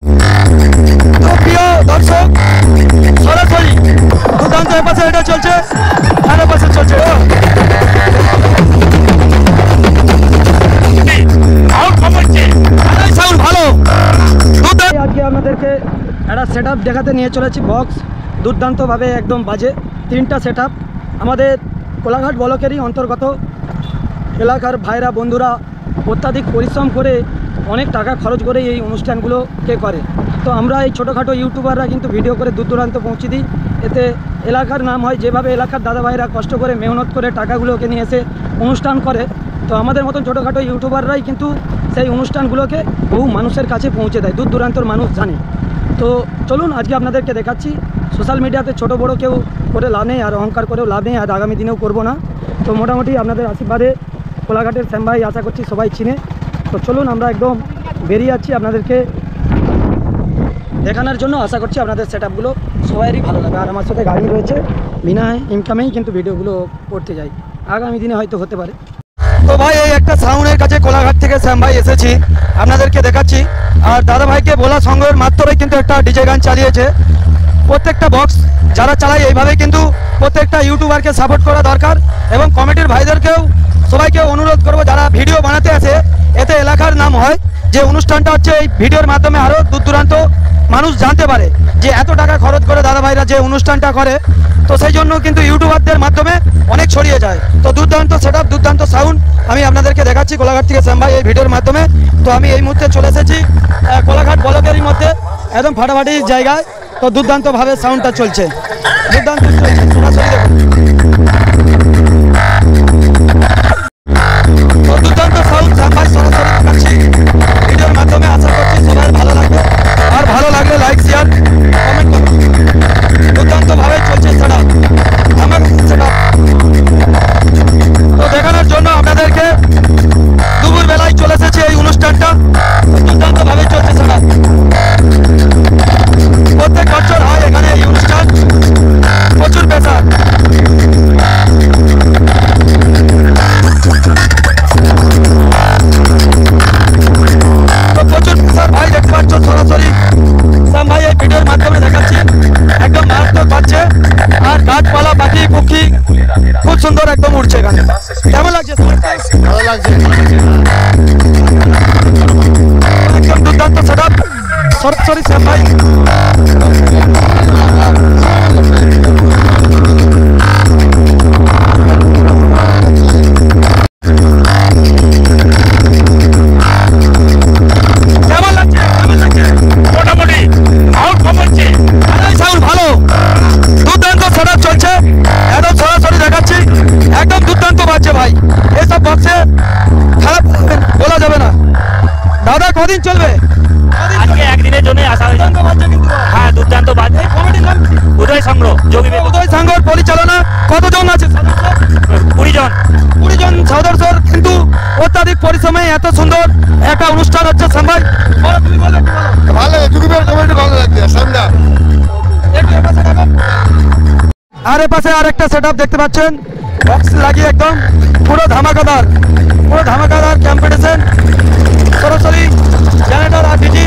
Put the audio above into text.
তো প্রিয় দর্শক, সরাসরি দুর্দান্ত এপাশে এটা চলছে, আর এপাশে চলছে সাউন্ড ভালো। আজকে আপনাদেরকে একটা সেট আপ দেখাতে নিয়ে চলেছি। বক্স দুর্দান্তভাবে একদম বাজে, 3টা সেট আপ। আমাদের কোলাঘাট ব্লকেরই অন্তর্গত এলাকার ভাইরা বন্ধুরা অত্যাধিক পরিশ্রম করে অনেক টাকা খরচ করে এই অনুষ্ঠানগুলোকে করে। তো আমরা এই ছোটোখাটো ইউটিউবাররা কিন্তু ভিডিও করে দূর দূরান্ত পৌঁছে দিই, এতে এলাকার নাম হয়। যেভাবে এলাকার দাদা ভাইরা কষ্ট করে মেহনত করে টাকাগুলোকে নিয়ে এসে অনুষ্ঠান করে, তো আমাদের মতন ছোটোখাটো ইউটিউবাররাই কিন্তু সেই অনুষ্ঠানগুলোকে বহু মানুষের কাছে পৌঁছে দেয়, দূর দূরান্তর মানুষ জানে। তো চলুন আজকে আপনাদেরকে দেখাচ্ছি। সোশ্যাল মিডিয়াতে ছোটো বড়ো কেউ করে লাভ নেই, আর অহংকার করেও লাভ নেই, আর আগামী দিনেও করব না। তো মোটামুটি আপনাদের আশীর্বাদে কোলাঘাটের শ্যাম ভাই আশা করছি সবাই চিনে। তো চলুন আমরা একদম বেরিয়ে যাচ্ছি আপনাদেরকে দেখানোর জন্য। আশা করছি আপনাদের সেট আপগুলো সবাইরই ভালো লাগে। আর আমার সাথে গাড়ি রয়েছে, বিনা ইনকামেই কিন্তু ভিডিওগুলো করতে যাই, আগামী দিনে হয়তো হতে পারে। তো ভাই এই একটা সাউন্ডের কাছে কোলাঘাট থেকে শ্যাম ভাই এসেছি, আপনাদেরকে দেখাচ্ছি। আর দাদা ভাইকে বলা সঙ্গের মাত্রই কিন্তু একটা ডিজে গান চালিয়েছে। প্রত্যেকটা বক্স যারা চালায় এইভাবে কিন্তু প্রত্যেকটা ইউটিউবারকে সাপোর্ট করা দরকার, এবং কমিটির ভাইদেরকেও সবাইকে অনুরোধ করব যারা ভিডিও বানাতে আসে, এতে এলাকার নাম হয়। যে অনুষ্ঠানটা হচ্ছে এই ভিডিওর মাধ্যমে আরও দূর দূরান্ত মানুষ জানতে পারে যে এত টাকা খরচ করে দাদা ভাইরা যে অনুষ্ঠানটা করে, তো সেই জন্য কিন্তু ইউটিউবারদের মাধ্যমে অনেক ছড়িয়ে যায়। তো দুর্দান্ত সেট আপ, দুর্দান্ত সাউন্ড আমি আপনাদেরকে দেখাচ্ছি কোলাঘাট থেকে শ্যাম ভাই এই ভিডিওর মাধ্যমে। তো আমি এই মুহূর্তে চলে এসেছি কোলাঘাট ব্লকেরই মধ্যে একদম ফাটাফাটি জায়গায়। তো দুর্দান্তভাবে সাউন্ডটা চলছে, দুর্দান্ত চলছে, সরাসরি দেখুন। তো দুর্দান্ত সাউন্ড শ্যাম ভাই সরাসরি দেখাচ্ছি ভিডিওর মাধ্যমে। আশা করছি সবাই ভালো লাগবে, আর ভালো লাগলে লাইক শেয়ার কমেন্ট করুন। দুর্দান্তভাবে চলছে সেটা আমার সেটা। তো দেখানোর জন্য আপনাদেরকে দুপুর বেলায় চলে এসেছে এই অনুষ্ঠানটা। দুর্দান্তভাবে চলছে সেটা, প্রত্যেক বছর হয় এখানে এই অনুষ্ঠান, প্রচুর পেশা। তো প্রচুর পেশার ভাই দেখতে পাচ্ছ সরাসরি শ্যাম ভাই এই ভিডিওর মাধ্যমে দেখাচ্ছি। একদম মারাত্মক পাচ্ছে, আর গাছপালা পাখি পক্ষী খুব সুন্দর একদম উঠছে এখানে। কেমন লাগছে? ভালো লাগছে, একদম দুর্দান্ত সেট আপ সরাসরি শ্যাম ভাই। কদিন চলবে? আজকে একদিনের জন্য আসা হয়েছে। হ্যাঁ দুর্দান্ত বাজে। কমিটির নাম উদয় সংঘ, উদয় সংঘর পরিচালনা। কতজন আছে? 20 জন। 20 জন সদস্যর কিন্তু অত্যাধিক পরিশ্রমে এত সুন্দর একটা অনুষ্ঠান হচ্ছে। শ্যাম ভাই ভালো লাগছে। আর এ পাশে আর একটা সেট আপ দেখতে পাচ্ছেন, বক্স লাগিয়ে একদম পুরো ধামাকাদার কম্পিটিশন। সরাসরি জেনারেটর আর ডিজি